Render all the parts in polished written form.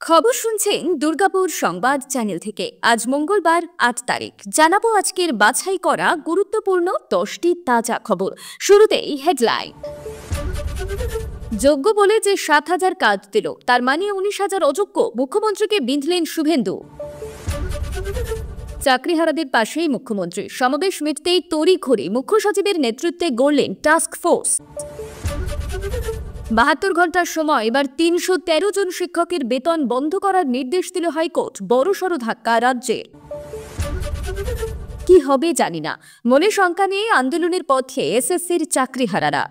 খবর শুনছেন দুর্গাপুর সংবাদ চ্যানেল থেকে। আজ মঙ্গলবার ৮ তারিখ জানাবো আজকের বাছাই করা গুরুত্বপূর্ণ 10টি তাজা খবর। শুরুতেই হেডলাইন। যোগ্য বলে যে ৭,০০০ কাজ দিল, তার মানে ১৯,০০০ অযোগ্য, মুখ্যমন্ত্রীকে বিঁধলেন শুভেন্দু। চাকরিহারাদের পাশেই মুখ্যমন্ত্রী, সমাবেশ মিটতেই তড়িঘড়ি মুখ্য সচিবের নেতৃত্বে গড়লেন টাস্ক ফোর্স। ৭২ ঘন্টার সময় এবার ৩১৩ জন শিক্ষকের বেতন বন্ধ করার নির্দেশ দিল হাইকোর্ট। বড়সড় ধাক্কা রাজ্যের। কি হবে জানি না, মনে শঙ্কা নিয়ে আন্দোলনের পথে এসএসসির চাকরিহারারা।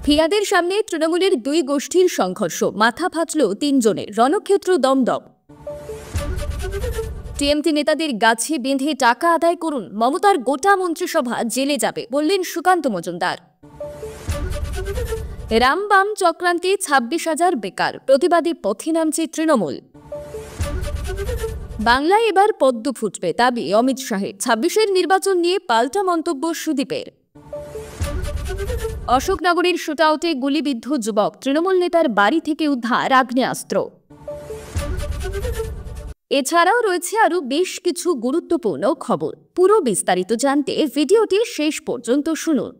ফিয়াদের সামনে তৃণমূলের দুই গোষ্ঠীর সংঘর্ষ, মাথা ফাটল ৩ জনের, রণক্ষেত্র দমদম। টিএমসি নেতাদের গাছে বেঁধে টাকা আদায় করুন, মমতার গোটা মন্ত্রিসভা জেলে যাবে বললেন সুকান্ত মজুমদার। রামবাম চক্রান্তে ২৬,০০০ বেকার, প্রতিবাদী পথে নামছে তৃণমূল। বাংলায় এবার পদ্ম ফুটবে, দাবি অমিত শাহের। ২৬-এর নির্বাচন নিয়ে পাল্টা মন্তব্য সুদীপের। অশোকনগরের শুটআউটে গুলিবিদ্ধ যুবক, তৃণমূল নেতার বাড়ি থেকে উদ্ধার আগ্নেয়াস্ত্র। এছাড়াও রয়েছে আরও বেশ কিছু গুরুত্বপূর্ণ খবর। পুরো বিস্তারিত জানতে ভিডিওটি শেষ পর্যন্ত শুনুন।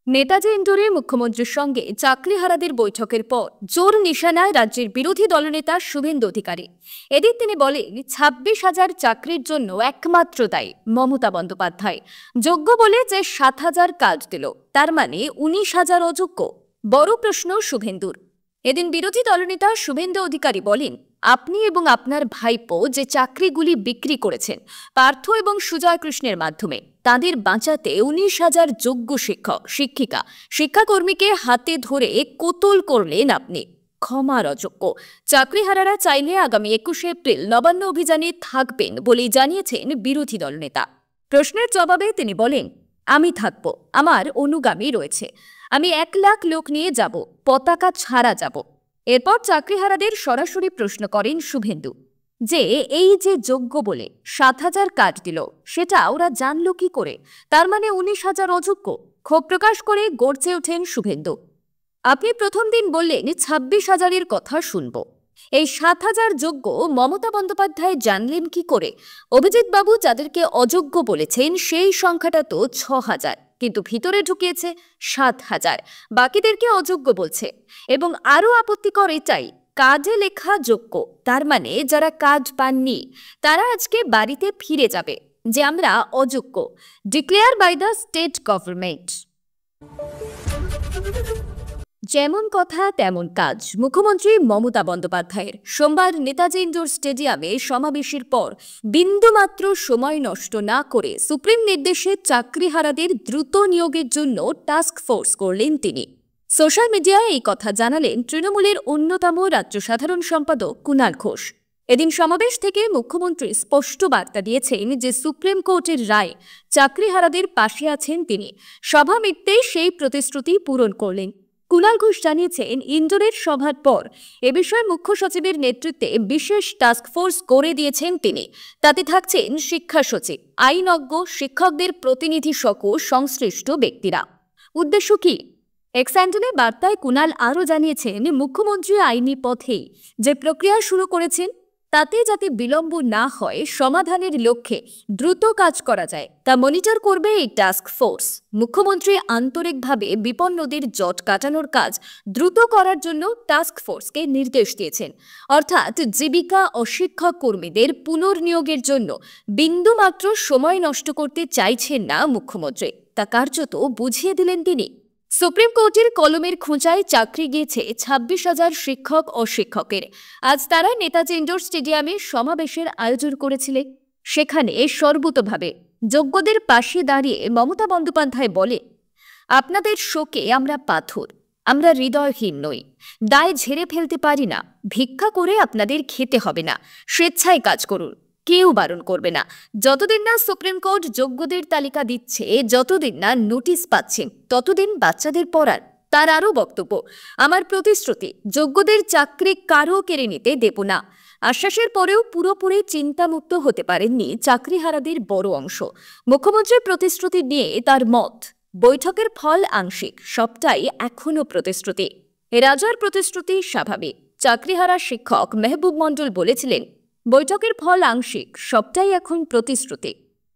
নেতাজি ইন্ডোরে মুখ্যমন্ত্রীর সঙ্গে চাকরিহারাদের বৈঠকের পর জোর নিশানায় রাজ্যের বিরোধী দলনেতা শুভেন্দু অধিকারী। এদিন তিনি বলেন, ২৬,০০০ চাকরির জন্য একমাত্র দায়ী মমতা বন্দ্যোপাধ্যায়। যোগ্য বলে যে ৭,০০০ কাজ দিল, তার মানে ১৯,০০০ অযোগ্য। বড় প্রশ্ন শুভেন্দুর। এদিন বিরোধী দলনেতা শুভেন্দু অধিকারী বলেন, আপনি এবং আপনার ভাইপো যে চাকরিগুলি বিক্রি করেছেন পার্থ এবং সুজয় কৃষ্ণের মাধ্যমে, তাদের বাঁচাতে ১৯,০০০ যোগ্য শিক্ষক শিক্ষিকা শিক্ষাকর্মীকে হাতে ধরে কোতল করলেন আপনি। ক্ষমার অযোগ্য। চাকরিহারারা চাইলে আগামী ২১শে এপ্রিল নবান্ন অভিযানে থাকবেন বলেই জানিয়েছেন বিরোধী দলনেতা। প্রশ্নের জবাবে তিনি বলেন, আমি থাকব, আমার অনুগামী রয়েছে, আমি ১ লাখ লোক নিয়ে যাব, পতাকা ছাড়া যাব। এরপর চাকরিহারাদের সরাসরি প্রশ্ন করেন শুভেন্দু যে এই যে যোগ্য বলে ৭,০০০ কাজ দিল, সেটা ওরা জানল কি করে? তার মানে ১৯,০০০ অযোগ্য। ক্ষোভ প্রকাশ করে গর্জে ওঠেন শুভেন্দু। আপনি প্রথম দিন বললেন ২৬,০০০-এর কথা শুনব, এই ৭,০০০ যোগ্য মমতা বন্দ্যোপাধ্যায় জানলেন কি করে? অভিজিৎ বাবু যাদেরকে অযোগ্য বলেছেন সেই সংখ্যাটা তো ৬,০০০, কিন্তু ভিতরে ঢুকিয়েছে ৭,০০০, বাকিদেরকে অযোগ্য বলছে। এবং আরও আপত্তিকর এটাই, কাজে লেখা যোগ্য, তার মানে যারা কাজ পাননি তারা আজকে বাড়িতে ফিরে যাবে যে আমরা অযোগ্য। Declare by the state government. যেমন কথা তেমন কাজ মুখ্যমন্ত্রী মমতা বন্দ্যোপাধ্যায়ের। সোমবার নেতাজি ইন্ডোর স্টেডিয়ামে সমাবেশের পর বিন্দুমাত্র সময় নষ্ট না করে সুপ্রিম নির্দেশে চাকরিহারাদের দ্রুত নিয়োগের জন্য টাস্ক ফোর্স করলেন তিনি। সোশ্যাল মিডিয়ায় এই কথা জানালেন তৃণমূলের অন্যতম রাজ্য সাধারণ সম্পাদক কুণাল ঘোষ। এদিন সমাবেশ থেকে মুখ্যমন্ত্রী স্পষ্ট বার্তা দিয়েছেন যে সুপ্রিম কোর্টের রায় চাকরিহারাদের পাশে আছেন তিনি। সভা মিটতেই সেই প্রতিশ্রুতি পূরণ করলেন। কুণাল ঘোষ জানিয়েছেন, ইন্ডোরের সভার পর এ বিষয়ে মুখ্য সচিবের নেতৃত্বে বিশেষ টাস্ক ফোর্স করে দিয়েছেন তিনি। তাতে থাকছেন শিক্ষা সচিব, আইনজ্ঞ, শিক্ষকদের প্রতিনিধি সহ সংশ্লিষ্ট ব্যক্তিরা। উদ্দেশ্য কি? এক্স হ্যান্ডেলে বার্তায় কুণাল আরও জানিয়েছেন, মুখ্যমন্ত্রী আইনি পথেই যে প্রক্রিয়া শুরু করেছেন তাতে যাতে বিলম্ব না হয়, সমাধানের লক্ষ্যে দ্রুত কাজ করা যায় তা মনিটর করবে এই টাস্ক ফোর্স। মুখ্যমন্ত্রী আন্তরিকভাবে বিপন্নদের জট কাটানোর কাজ দ্রুত করার জন্য টাস্ক ফোর্সকে নির্দেশ দিয়েছেন। অর্থাৎ জীবিকা ও শিক্ষক কর্মীদের পুনর্নিয়োগের জন্য বিন্দুমাত্র সময় নষ্ট করতে চাইছেন না মুখ্যমন্ত্রী, তা কার্যত বুঝিয়ে দিলেন তিনি। সুপ্রিম কোর্টের কলমের খোঁচায় চাকরি গিয়েছে ২৬,০০০ শিক্ষক ও শিক্ষকের। আজ তারা নেতাজি ইন্ডোর স্টেডিয়ামে সমাবেশের আয়োজন করেছিলেন। সেখানে সর্বতোভাবে যোগ্যদের পাশে দাঁড়িয়ে মমতা বন্দ্যোপাধ্যায় বলে, আপনাদের শোকে আমরা পাথর, আমরা হৃদয়হীন নই, দায় ঝেড়ে ফেলতে পারি না, ভিক্ষা করে আপনাদের খেতে হবে না, স্বেচ্ছায় কাজ করুন, কেউ বারণ করবে না। যতদিন না সুপ্রিম কোর্ট যোগ্যদের তালিকা দিচ্ছে, যতদিন না নোটিশ পাচ্ছেন, ততদিন বাচ্চাদের পড়ান। তার আরও বক্তব্য, আমার প্রতিশ্রুতি, যোগ্যদের চাকরি কারও কেড়ে নিতে দেব না। আশ্বাসের পরেও পুরোপুরি চিন্তামুক্ত হতে পারেননি চাকরিহারাদের বড় অংশ। মুখ্যমন্ত্রীর প্রতিশ্রুতি নিয়ে তার মত, বৈঠকের ফল আংশিক, সবটাই এখনো প্রতিশ্রুতি। রাজার প্রতিশ্রুতি স্বাভাবিক, চাকরিহারা শিক্ষক মেহবুব মণ্ডল বলেছিলেন, বৈঠকের ফল আংশিক, সবটাই এখন প্রতিশ্রুতি।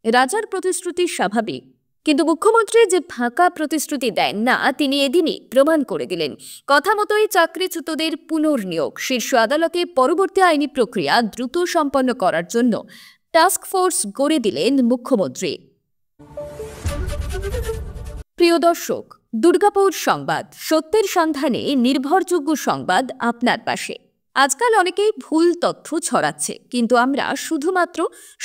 রাজার প্রতিশ্রুতি স্বাভাবিক, কিন্তু মুখ্যমন্ত্রী যে ফাঁকা প্রতিশ্রুতি দেন না, তিনি এদিনই প্রমাণ করে দিলেন। কথা মতোই চাকরিচ্যুতদের পুনর্নিয়োগ, শীর্ষ আদালতে পরবর্তী আইনি প্রক্রিয়া দ্রুত সম্পন্ন করার জন্য টাস্ক ফোর্স গড়ে দিলেন মুখ্যমন্ত্রী। প্রিয় দর্শক, দুর্গাপুর সংবাদ, সত্যের সন্ধানে নির্ভরযোগ্য সংবাদ আপনার পাশে। আজকাল অনেকেই ভুল তথ্য ছড়াচ্ছে, কিন্তু আমরা শুধুমাত্র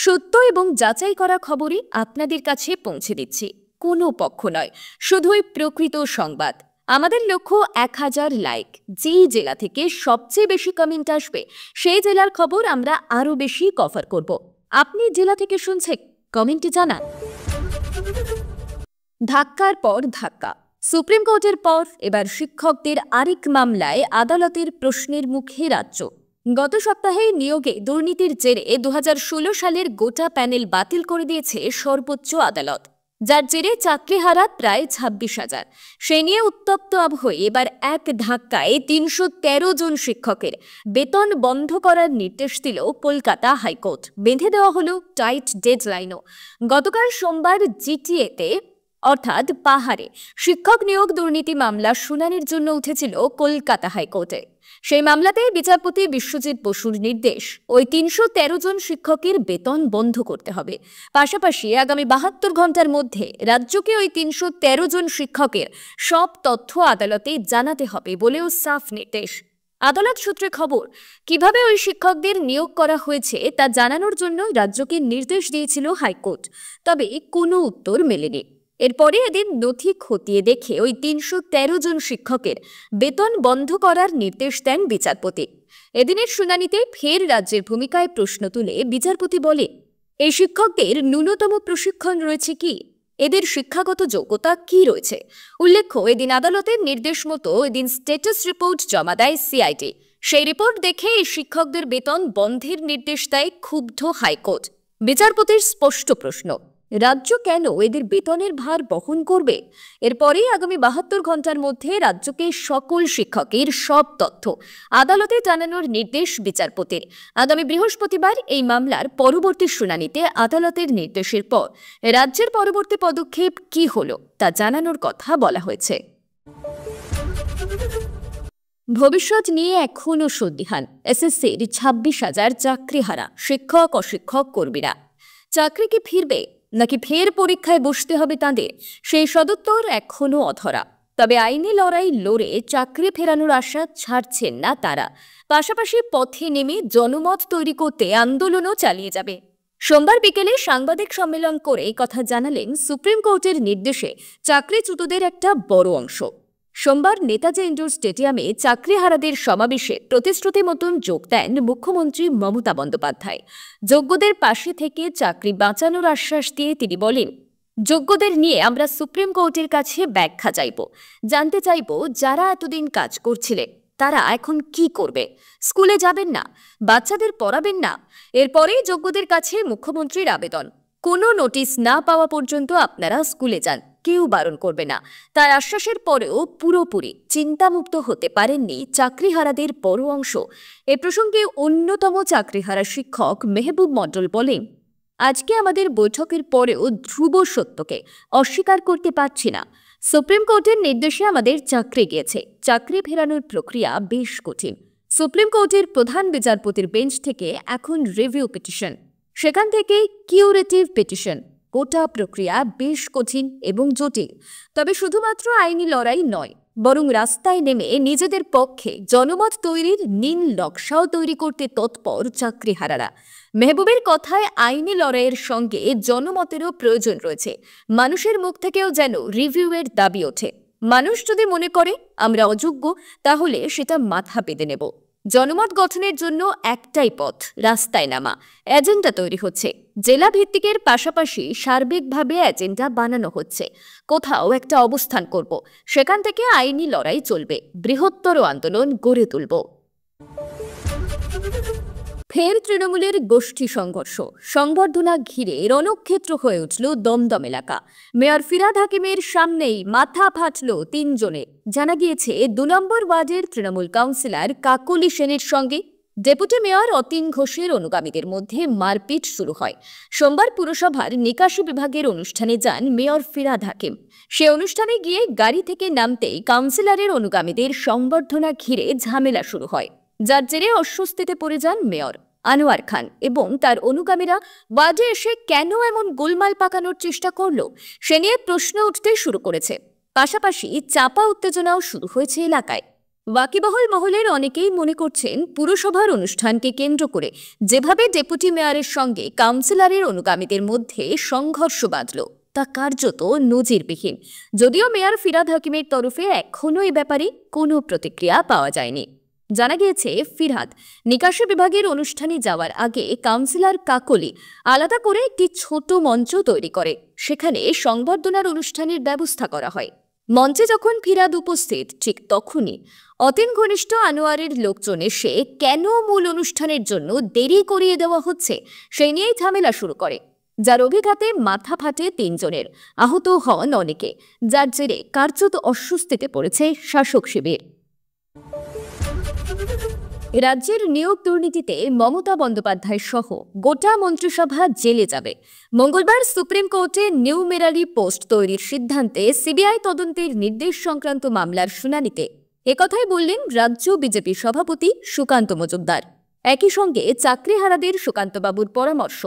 সত্য এবং যাচাই করা খবরই আপনাদের কাছে পৌঁছে দিচ্ছি। কোনো পক্ষ নয়, শুধুই প্রকৃত সংবাদ। আমাদের লক্ষ্য 1000 লাইক। যেই জেলা থেকে সবচেয়ে বেশি কমেন্ট আসবে, সেই জেলার খবর আমরা আরও বেশি কভার করব। আপনি জেলা থেকে শুনছেন, কমেন্টে জানান। ধাক্কার পর ধাক্কা, সুপ্রিম কোর্টের পর এবার শিক্ষকদের আরেক মামলায় আদালতের প্রশ্নের মুখে রাজ্য। গত সপ্তাহে নিয়োগে দুর্নীতির জেরে 2016 সালের গোটা প্যানেল বাতিল করে দিয়েছে সর্বোচ্চ আদালত, যার জেরে চাকরিহারা প্রায় 26,000। সে নিয়ে উত্তপ্ত আবহে এবার এক ধাক্কায় 313 জন শিক্ষকের বেতন বন্ধ করার নির্দেশ দিল কলকাতা হাইকোর্ট। বেঁধে দেওয়া হলো টাইট ডেডলাইনও। গতকাল সোমবার জিটিএতে অর্থাৎ পাহাড়ে শিক্ষক নিয়োগ দুর্নীতি মামলা শুনানির জন্য উঠেছিল কলকাতা হাইকোর্টে। সেই মামলাতে বিচারপতি বিশ্বজিৎ বসুর নির্দেশ, ওই 313 জন শিক্ষকের বেতন বন্ধ করতে হবে। পাশাপাশি আগামী 72 ঘন্টার মধ্যে রাজ্যকে ওই 313 জন শিক্ষকের সব তথ্য আদালতে জানাতে হবে বলেও সাফ নির্দেশ। আদালত সূত্রে খবর, কিভাবে ওই শিক্ষকদের নিয়োগ করা হয়েছে তা জানানোর জন্য রাজ্যকে নির্দেশ দিয়েছিল হাইকোর্ট, তবে কোনো উত্তর মেলেনি। এরপরে এদিন নথি খতিয়ে দেখে ওই 313 জন শিক্ষকের বেতন বন্ধ করার নির্দেশ দেন বিচারপতি। এদিনের শুনানিতে ফের রাজ্যের ভূমিকায় প্রশ্ন তুলে বিচারপতি বলে, এই শিক্ষকদের ন্যূনতম প্রশিক্ষণ রয়েছে কি? এদের শিক্ষাগত যোগ্যতা কি রয়েছে? উল্লেখ্য, এদিন আদালতের নির্দেশ মতো এদিন স্ট্যাটাস রিপোর্ট জমা দেয় সিআইডি। সেই রিপোর্ট দেখে এই শিক্ষকদের বেতন বন্ধের নির্দেশ দেয় ক্ষুব্ধ হাইকোর্ট। বিচারপতির স্পষ্ট প্রশ্ন, রাজ্য কেন এদের বেতনের ভার বহন করবে? এরপরেই আগামী 72 ঘন্টার মধ্যে রাজ্যকে সকল শিক্ষকের সব তথ্য আদালতে জানানোর নির্দেশ বিচারপতির। আগামী বৃহস্পতিবার এই মামলার পরবর্তী শুনানিতে আদালতের নির্দেশের পর রাজ্যের পরবর্তী পদক্ষেপ কি হলো তা জানানোর কথা বলা হয়েছে। ভবিষ্যৎ নিয়ে এখনও সন্দিহান এসএসসির 26,000 চাকরিহারা শিক্ষক অশিক্ষক কর্মীরা। চাকরি কি ফিরবে নাকি ফের পরীক্ষায় বসতে হবে তাদের, সেই সদুত্তর এখনও অধরা। তবে আইনি লড়াই লড়ে চাকরি ফেরানোর আশা ছাড়ছেন না তারা। পাশাপাশি পথে নেমে জনমত তৈরি করতে আন্দোলনও চালিয়ে যাবে। সোমবার বিকেলে সাংবাদিক সম্মেলন করে কথা জানালেন সুপ্রিম কোর্টের নির্দেশে চাকরিচ্যুতদের একটা বড় অংশ। সোমবার নেতাজি ইন্ডোর স্টেডিয়ামে চাকরিহারাদের সমাবেশে প্রতিশ্রুতি মতন যোগ দেন মুখ্যমন্ত্রী মমতা বন্দ্যোপাধ্যায়। যোগ্যদের পাশে থেকে চাকরি বাঁচানোর আশ্বাস দিয়ে তিনি বলেন, যোগ্যদের নিয়ে আমরা সুপ্রিম কোর্টের কাছে ব্যাখ্যা চাইব, জানতে চাইব যারা এতদিন কাজ করছিলেন তারা এখন কি করবে। স্কুলে যাবেন না, বাচ্চাদের পড়াবেন না। এরপরেই যোগ্যদের কাছে মুখ্যমন্ত্রীর আবেদন, কোনো নোটিশ না পাওয়া পর্যন্ত আপনারা স্কুলে যান, কেউ বারণ করবে না। তার আশ্বাসের পরেও পুরোপুরি চিন্তামুক্ত হতে পারেননি চাকরিহারাদের বড় অংশ। এ প্রসঙ্গে অন্যতম চাকরিহারা শিক্ষক মেহবুব মণ্ডল বলেন, আজকে আমাদের বৈঠকের পরেও ধ্রুব সত্যকে অস্বীকার করতে পারছি না। সুপ্রিম কোর্টের নির্দেশে আমাদের চাকরি গিয়েছে। চাকরি ফেরানোর প্রক্রিয়া বেশ কঠিন। সুপ্রিম কোর্টের প্রধান বিচারপতির বেঞ্চ থেকে এখন রিভিউ পিটিশন, সেখান থেকে কিউরেটিভ পিটিশন। গোটা প্রক্রিয়া বেশ কঠিন এবং জটিল। তবে শুধুমাত্র আইনি লড়াই নয়, বরং রাস্তায় নেমে নিজেদের পক্ষে জনমত তৈরির নীল নকশাও তৈরি করতে তৎপর চাকরিহারারা। মেহবুবের কথায় আইনি লড়াইয়ের সঙ্গে জনমতেরও প্রয়োজন রয়েছে। মানুষের মুখ থেকেও যেন রিভিউয়ের দাবি ওঠে। মানুষ যদি মনে করে আমরা অযোগ্য, তাহলে সেটা মাথা পেতে নেব। জনমত গঠনের জন্য একটাই পথ, রাস্তায় নামা। এজেন্ডা তৈরি হচ্ছে, জেলা ভিত্তিকের পাশাপাশি সার্বিকভাবে এজেন্ডা বানানো হচ্ছে। কোথাও একটা অবস্থান করব, সেখান থেকে আইনি লড়াই চলবে, বৃহত্তর আন্দোলন গড়ে তুলব। ফের তৃণমূলের গোষ্ঠী সংঘর্ষ, সংবর্ধনা ঘিরে রণক্ষেত্র হয়ে উঠল দমদম এলাকা। মেয়র ফিরহাদ হাকিমের সামনেই মাথা ফাটল তিনজনের। জানা গিয়েছে ২ নম্বর ওয়ার্ডের তৃণমূল কাউন্সিলর কাকলি সেনের সঙ্গে ডেপুটি মেয়র অতীন ঘোষের অনুগামীদের মধ্যে মারপিট শুরু হয়। সোমবার পুরসভার নিকাশি বিভাগের অনুষ্ঠানে যান মেয়র ফিরহাদ হাকিম। সে অনুষ্ঠানে গিয়ে গাড়ি থেকে নামতেই কাউন্সিলরের অনুগামীদের সংবর্ধনা ঘিরে ঝামেলা শুরু হয়, যার জেরে অস্বস্তিতে পড়ে যান মেয়র আনোয়ার খান এবং তার অনুগামীরা। ওয়ার্ডে এসে কেন এমন গোলমাল পাকানোর চেষ্টা করলো সে নিয়ে প্রশ্ন উঠতে শুরু করেছে। পাশাপাশি চাপা উত্তেজনাও শুরু হয়েছে এলাকায়। ওয়াকিবহল মহলের অনেকেই মনে করছেন, পুরসভার অনুষ্ঠানকে কেন্দ্র করে যেভাবে ডেপুটি মেয়রের সঙ্গে কাউন্সিলরের অনুগামীদের মধ্যে সংঘর্ষ বাঁধল তা কার্যত নজিরবিহীন। যদিও মেয়র ফিরহাদ হাকিমের তরফে এখনও এ ব্যাপারে কোনো প্রতিক্রিয়া পাওয়া যায়নি। জানা গিয়েছে, ফিরহাদ নিকাশি বিভাগের অনুষ্ঠানে যাওয়ার আগে কাউন্সিলর কাকলি আলাদা করে একটি ছোট মঞ্চ তৈরি করে। সেখানে সংবর্ধনার অনুষ্ঠানের ব্যবস্থা করা হয়। মঞ্চে যখন ফিরহাদ উপস্থিত, ঠিক তখনই অতীন ঘনিষ্ঠ আনোয়ারের লোকজন এসে কেন মূল অনুষ্ঠানের জন্য দেরি করিয়ে দেওয়া হচ্ছে সেই নিয়েই ঝামেলা শুরু করে, যার অভিঘাতে মাথা ফাটে তিনজনের, আহত হন অনেকে, যার জেরে কার্যত অস্বস্তিতে পড়েছে শাসক শিবির। রাজ্যের নিয়োগ দুর্নীতিতে মমতা বন্দ্যোপাধ্যায় সহ গোটা মন্ত্রিসভা জেলে যাবে। মঙ্গলবার সুপ্রিম কোর্টে নিউমেরারি পোস্ট তৈরির সিদ্ধান্তে সিবিআই তদন্তের নির্দেশ সংক্রান্ত মামলার শুনানিতে একথাই বললেন রাজ্য বিজেপি সভাপতি সুকান্ত মজুমদার। একই সঙ্গে চাকরিহারাদের সুকান্তবাবুর পরামর্শ,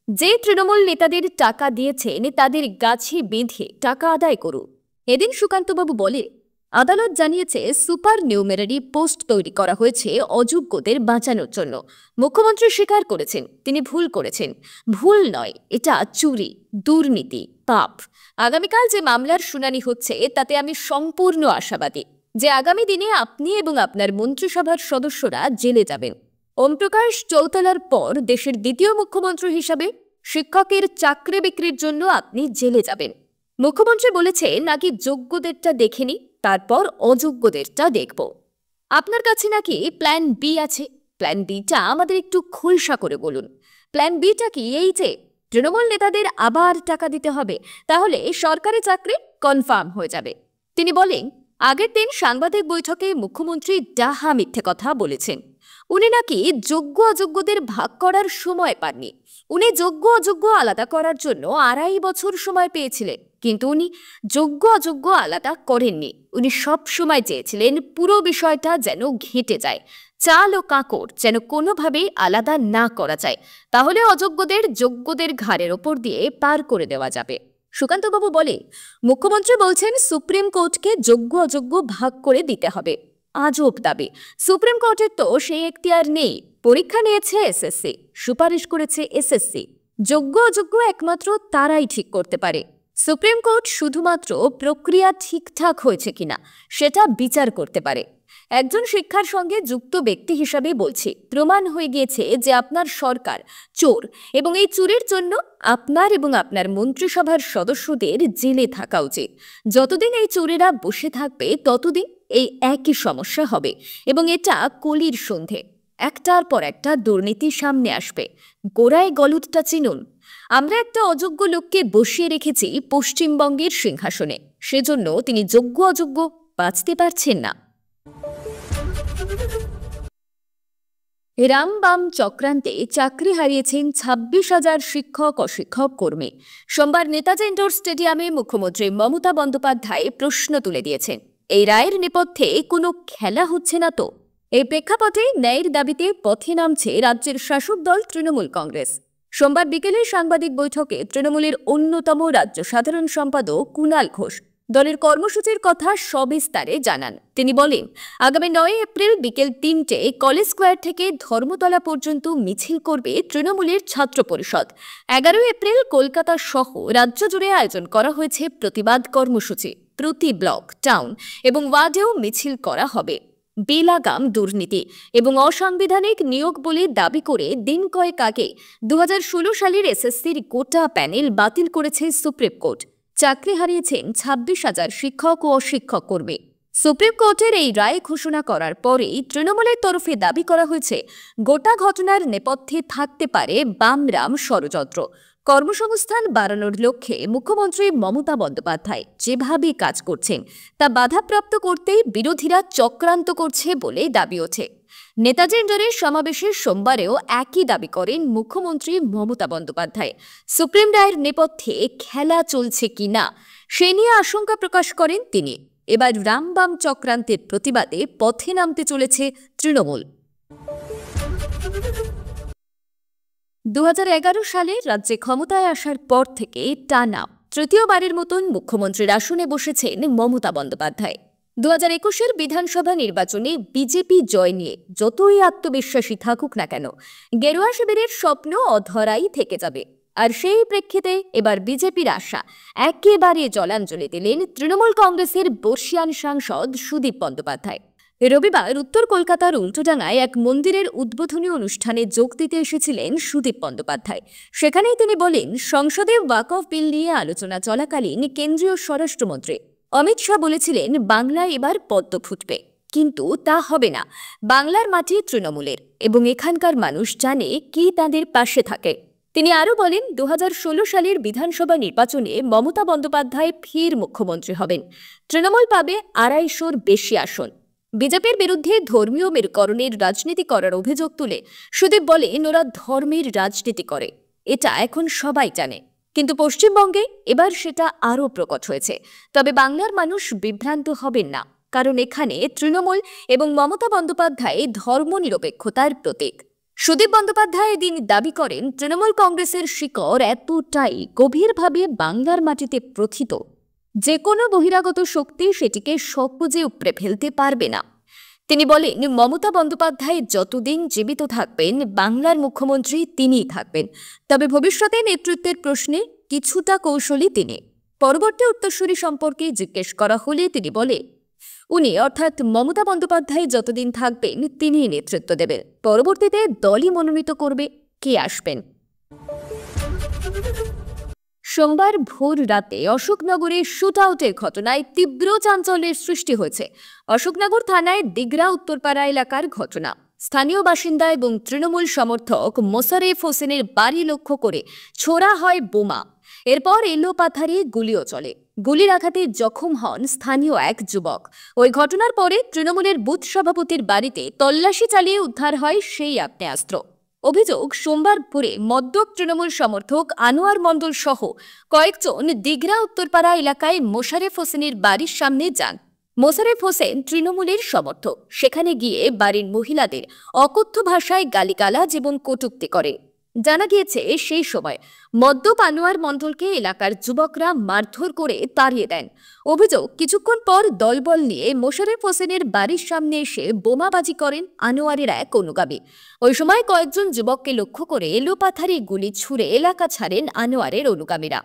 যে তৃণমূল নেতাদের টাকা দিয়েছেন তাদের গাছে বেঁধে টাকা আদায় করুন। এদিন সুকান্তবাবু বলে, আদালত জানিয়েছে সুপার নিউমেরারি পোস্ট তৈরি করা হয়েছে অযোগ্যদের বাঁচানোর জন্য। মুখ্যমন্ত্রী স্বীকার করেছেন তিনি ভুল করেছেন। ভুল নয়, এটা চুরি, দুর্নীতি, পাপ। আগামীকাল যে মামলার শুনানি হচ্ছে তাতে আমি সম্পূর্ণ আশাবাদী যে আগামী দিনে আপনি এবং আপনার মন্ত্রিসভার সদস্যরা জেলে যাবেন। ওমপ্রকাশ চৌতালার পর দেশের দ্বিতীয় মুখ্যমন্ত্রী হিসাবে শিক্ষকের চাকরি বিক্রির জন্য আপনি জেলে যাবেন। মুখ্যমন্ত্রী বলেছেন, নাকি যোগ্যদেরটা দেখেনি, তারপর অযোগ্যদেরটা দেখব। আপনার কাছে নাকি প্ল্যান বি আছে। প্ল্যান বিটা আমাদের একটু খোলসা করে বলুন। প্ল্যান বিটা কি? এই যে তৃণমূল নেতাদের আবার টাকা দিতে হবে, তাহলে সরকারি চাকরি কনফার্ম হয়ে যাবে। তিনি বলেন, আগের দিন সাংবাদিক বৈঠকে মুখ্যমন্ত্রী ডাহা মিথ্যে কথা বলেছেন। উনি নাকি যোগ্য অযোগ্যদের ভাগ করার সময় পাননি। উনি যোগ্য অযোগ্য আলাদা করার জন্য 2.5 বছর সময় পেয়েছিলেন, কিন্তু উনি যোগ্য অযোগ্য আলাদা করেননি। উনি সব সময় চেয়েছিলেন পুরো বিষয়টা যেন ঘেঁটে যায়, চাল ও কাঁকড় যেন কোনোভাবেই আলাদা না করা যায়, তাহলে অযোগ্যদের যোগ্যদের ঘাড়ের ওপর দিয়ে পার করে দেওয়া যাবে। সুকান্তবাবু বলে, মুখ্যমন্ত্রী বলছেন সুপ্রিম কোর্টকে যোগ্য অযোগ্য ভাগ করে দিতে হবে। আজব দাবি। সুপ্রিম কোর্টের তো সেই এখতিয়ার নেই। পরীক্ষা নিয়েছে এসএসসি, সুপারিশ করেছে এসএসসি। যোগ্য অযোগ্য একমাত্র তারাই ঠিক করতে পারে। সুপ্রিম কোর্ট শুধুমাত্র প্রক্রিয়া ঠিকঠাক হয়েছে কিনা সেটা বিচার করতে পারে। একজন শিক্ষার সঙ্গে যুক্ত ব্যক্তি হিসাবে বলছি, প্রমাণ হয়ে গিয়েছে যে আপনার সরকার চোর, এবং এই চুরির জন্য আপনার এবং আপনার মন্ত্রিসভার সদস্যদের জেলে থাকা উচিত। যতদিন এই চোরেরা বসে থাকবে ততদিন এই একই সমস্যা হবে, এবং এটা কলির সন্ধে। একটার পর একটা দুর্নীতি সামনে আসবে। গোড়ায় গলদটা চিনুন। আমরা একটা অযোগ্য লোককে বসিয়ে রেখেছি পশ্চিমবঙ্গের সিংহাসনে, সেজন্য তিনি যোগ্য অযোগ্য বাঁচতে পারছেন না। রামবাম চক্রান্তে চাকরি হারিয়েছেন 26,000 শিক্ষক অশিক্ষক কর্মী। সোমবার নেতাজি ইন্ডোর স্টেডিয়ামে মুখ্যমন্ত্রী মমতা বন্দ্যোপাধ্যায় প্রশ্ন তুলে দিয়েছেন, এই রায়ের নেপথ্যে কোনো খেলা হচ্ছে না তো? এই প্রেক্ষাপটে ন্যায়ের দাবিতে পথে নামছে রাজ্যের শাসক দল তৃণমূল কংগ্রেস। সোমবার বিকেলে সাংবাদিক বৈঠকে তৃণমূলের অন্যতম রাজ্য সাধারণ সম্পাদক কুণাল ঘোষ দলের কর্মসূচির কথা সবিস্তারে জানান। তিনি বলেন, আগামী 9 এপ্রিল বিকেল 3টে কলেজ স্কোয়ার থেকে ধর্মতলা পর্যন্ত মিছিল করবে তৃণমূলের ছাত্র পরিষদ। 11 এপ্রিল কলকাতা সহ রাজ্য জুড়ে আয়োজন করা হয়েছে প্রতিবাদ কর্মসূচি। প্রতি ব্লক, টাউন এবং ওয়ার্ডেও মিছিল করা হবে। বেলাগাম দুর্নীতি এবং অসাংবিধানিক নিয়োগ বলে দাবি করে দিন কয়েক আগে 2016 সালের এসএসসির গোটা প্যানেল বাতিল করেছে সুপ্রিম কোর্ট। চাকরি হারিয়েছেন 26,000 শিক্ষক ও অশিক্ষক কর্মী। সুপ্রিম কোর্টের এই রায় ঘোষণা করার পরেই তৃণমূলের তরফে দাবি করা হয়েছে গোটা ঘটনার নেপথ্যে থাকতে পারে বামরাম ষড়যন্ত্র। কর্মসংস্থান বাড়ানোর লক্ষ্যে মুখ্যমন্ত্রী মমতা বন্দ্যোপাধ্যায় যেভাবে কাজ করছেন তা বাধাপ্রাপ্ত করতেই বিরোধীরা চক্রান্ত করছে বলে দাবি ওঠে। নেতাজি ইন্ডোরের সমাবেশে সোমবারেও একই দাবি করেন মুখ্যমন্ত্রী মমতা বন্দ্যোপাধ্যায়। সুপ্রিম রায়ের নেপথ্যে খেলা চলছে কিনা সে নিয়ে আশঙ্কা প্রকাশ করেন তিনি। এবার রামবাম চক্রান্তের প্রতিবাদে পথে নামতে চলেছে তৃণমূল। 2011 সালে রাজ্যে ক্ষমতায় আসার পর থেকে টানা তৃতীয়বারের মতন মুখ্যমন্ত্রীর আসনে বসেছেন মমতা বন্দ্যোপাধ্যায়। 2021-এর বিধানসভা নির্বাচনে বিজেপি জয় নিয়ে যতই আত্মবিশ্বাসী থাকুক না কেন, গেরুয়া শিবিরের স্বপ্ন অধরাই থেকে যাবে। আর সেই প্রেক্ষিতে এবার বিজেপির আশা একেবারে জলাঞ্জলি দিলেন তৃণমূল কংগ্রেসের বর্ষিয়ান সাংসদ সুদীপ বন্দ্যোপাধ্যায়। রবিবার উত্তর কলকাতার উল্টোডাঙায় এক মন্দিরের উদ্বোধনী অনুষ্ঠানে যোগ দিতে এসেছিলেন সুদীপ বন্দ্যোপাধ্যায়। সেখানেই তিনি বলেন, সংসদে ওয়াকফ বিল নিয়ে আলোচনা চলাকালীন কেন্দ্রীয় স্বরাষ্ট্রমন্ত্রী অমিত শাহ বলেছিলেন বাংলায় এবার পদ্ম ফুটবে, কিন্তু তা হবে না। বাংলার মাটি তৃণমূলের এবং এখানকার মানুষ জানে কি তাদের পাশে থাকে। তিনি আরও বলেন, 2016 সালের বিধানসভা নির্বাচনে মমতা বন্দ্যোপাধ্যায় ফের মুখ্যমন্ত্রী হবেন। তৃণমূল পাবে 250-র বেশি আসন। বিজেপির বিরুদ্ধে ধর্মীয় মেরুকরণের রাজনীতি করার অভিযোগ তুলে সুদীপ বলেন, ওরা ধর্মের রাজনীতি করে, এটা এখন সবাই জানে, কিন্তু পশ্চিমবঙ্গে এবার সেটা আরও প্রকট হয়েছে। তবে বাংলার মানুষ বিভ্রান্ত হবেন না, কারণ এখানে তৃণমূল এবং মমতা বন্দ্যোপাধ্যায় ধর্মনিরপেক্ষতার প্রতীক। সুদীপ বন্দ্যোপাধ্যায় এদিন দাবি করেন, তৃণমূল কংগ্রেসের শিকড় এতটাই গভীরভাবে বাংলার মাটিতে প্রথিত যে কোনো বহিরাগত শক্তি সেটিকে সহজে উপড়ে ফেলতে পারবে না। তিনি বলেন, মমতা বন্দ্যোপাধ্যায় যতদিন জীবিত থাকবেন বাংলার মুখ্যমন্ত্রী তিনিই থাকবেন, তবে ভবিষ্যতে নেতৃত্বের প্রশ্নে কিছুটা কৌশলী তিনি। পরবর্তী উত্তরসূরি সম্পর্কে জিজ্ঞেস করা হলে তিনি বলেন, উনি অর্থাৎ মমতা বন্দ্যোপাধ্যায় যতদিন থাকবেন তিনিই নেতৃত্ব দেবেন, পরবর্তীতে দলই মনোনীত করবে কে আসবেন। সোমবার ভোর রাতে অশোকনগরে শুট আউটের ঘটনায় তীব্র চাঞ্চল্যের সৃষ্টি হয়েছে। অশোকনগর থানায় দিগরা উত্তরপাড়া এলাকার ঘটনা। স্থানীয় বাসিন্দা এবং তৃণমূল সমর্থক মোশারেফ হোসেনের বাড়ি লক্ষ্য করে ছোড়া হয় বোমা। এরপর এলোপাথারি গুলিও চলে। গুলির আঘাতে জখম হন স্থানীয় এক যুবক। ওই ঘটনার পরে তৃণমূলের বুথ সভাপতির বাড়িতে তল্লাশি চালিয়ে উদ্ধার হয় সেই আগ্নেয়াস্ত্র। অভিযোগ, সোমবার ভোরে মদ্যপ তৃণমূল সমর্থক আনোয়ার মণ্ডল সহ কয়েকজন দিগরা উত্তরপাড়া এলাকায় মোশারেফ হোসেনের বাড়ির সামনে যান। মোশারেফ হোসেন তৃণমূলের সমর্থক। সেখানে গিয়ে বাড়ির মহিলাদের অকথ্য ভাষায় গালিগালাজ এবং কটূক্তি করে। জানা গিয়েছে, সেই সময় মদ্যপ আনোয়ার মণ্ডলকে এলাকার যুবকরা মারধর করে তাড়িয়ে দেন। অভিযোগ, কিছুক্ষণ পর দলবল নিয়ে মোশারেফ হোসেনের বাড়ির সামনে এসে বোমাবাজি করেন আনোয়ারের এক অনুগামী। ওই সময় কয়েকজন যুবককে লক্ষ্য করে এলোপাথারি গুলি ছুড়ে এলাকা ছাড়েন আনোয়ারের অনুগামীরা।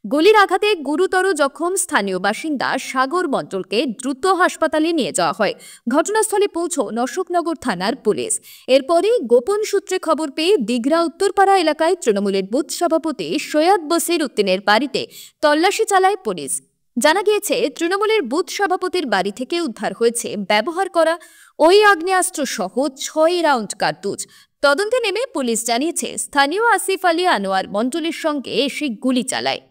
গুলির আঘাতে গুরুতর জখম স্থানীয় বাসিন্দা সাগর মণ্ডলকে দ্রুত হাসপাতালে নিয়ে যাওয়া হয়। ঘটনাস্থলে পৌঁছন অশোকনগর থানার পুলিশ। এরপরই গোপন সূত্রে খবর পেয়ে দিগরা উত্তরপাড়া এলাকায় তৃণমূলের বুথ সভাপতি সৈয়দ বসির উদ্দিনের বাড়িতে তল্লাশি চালায় পুলিশ। জানা গিয়েছে, তৃণমূলের বুথ সভাপতির বাড়ি থেকে উদ্ধার হয়েছে ব্যবহার করা ওই আগ্নেয়াস্ত্র সহ 6 রাউন্ড কার্তুজ। তদন্তে নেমে পুলিশ জানিয়েছে, স্থানীয় আসিফ আলী আনোয়ার মণ্ডলের সঙ্গে এসে গুলি চালায়।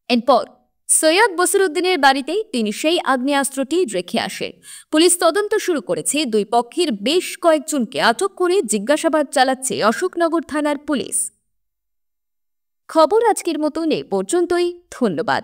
এরপর সৈয়দ বসিরউদ্দিনের বাড়িতেই তিনি সেই আগ্নেয়াস্ত্রটি রেখে আসেন। পুলিশ তদন্ত শুরু করেছে। দুই পক্ষের বেশ কয়েকজনকে আটক করে জিজ্ঞাসাবাদ চালাচ্ছে অশোকনগর থানার পুলিশ। খবর আজকের মতন এ পর্যন্তই। ধন্যবাদ।